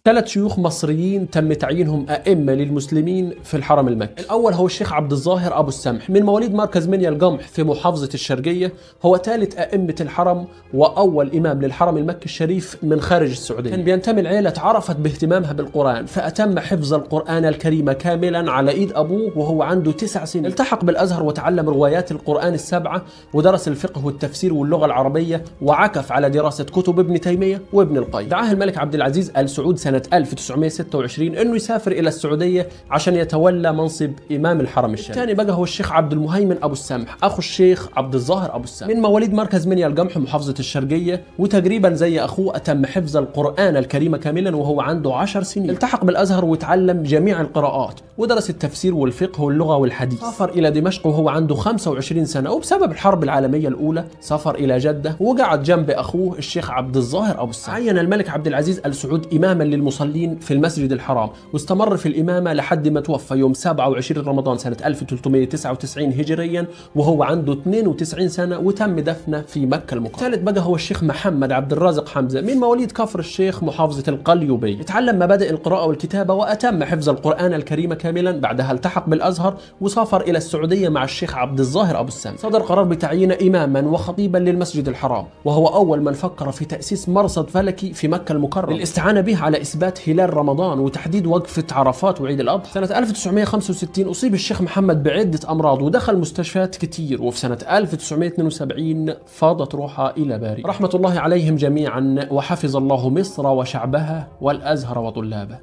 ثلاث شيوخ مصريين تم تعيينهم أئمة للمسلمين في الحرم المكي. الأول هو الشيخ عبد الظاهر أبو السمح من مواليد مركز منيا القمح في محافظة الشرقية، هو ثالث أئمة الحرم وأول إمام للحرم المكي الشريف من خارج السعودية. كان بينتمي لعيلة عرفت باهتمامها بالقرآن، فأتم حفظ القرآن الكريم كاملا على إيد أبوه وهو عنده 9 سنين. التحق بالأزهر وتعلم روايات القرآن ال7، ودرس الفقه والتفسير واللغة العربية، وعكف على دراسة كتب ابن تيمية وابن القيم. دعاه الملك عبد العزيز آل سعود سنة 1926 انه يسافر الى السعوديه عشان يتولى منصب امام الحرم الشريف. الثاني بقى هو الشيخ عبد المهيمن ابو السمح اخو الشيخ عبد الظاهر ابو السمح من مواليد مركز منيا القمح محافظه الشرقيه، وتقريبا زي اخوه اتم حفظ القران الكريم كاملا وهو عنده 10 سنين. التحق بالازهر وتعلم جميع القراءات ودرس التفسير والفقه واللغه والحديث. سافر الى دمشق وهو عنده 25 سنه، وبسبب الحرب العالميه الاولى سافر الى جده وقعد جنب اخوه الشيخ عبد الظاهر ابو السمح. عين الملك عبد العزيز آل سعود اماما للمصلين في المسجد الحرام، واستمر في الإمامة لحد ما توفى يوم 27 رمضان سنة 1399 هجريا وهو عنده 92 سنة، وتم دفنه في مكة المكرمة. الثالث بقى هو الشيخ محمد عبد الرازق حمزة من مواليد كفر الشيخ محافظة القليوبية. اتعلم مبادئ القراءة والكتابة وأتم حفظ القرآن الكريم كاملا. بعدها التحق بالأزهر وسافر إلى السعودية مع الشيخ عبد الظاهر أبو السمح. صدر قرار بتعيينه إماما وخطيبا للمسجد الحرام، وهو أول من فكر في تأسيس مرصد فلكي في مكة المكرمة للاستعانة به على إثبات هلال رمضان وتحديد وقفة عرفات وعيد الأضحى. سنة 1965 أصيب الشيخ محمد بعدة أمراض ودخل مستشفيات كتير، وفي سنة 1972 فاضت روحه إلى بارئ. رحمة الله عليهم جميعا، وحفظ الله مصر وشعبها والأزهر وطلابه.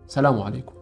سلام عليكم.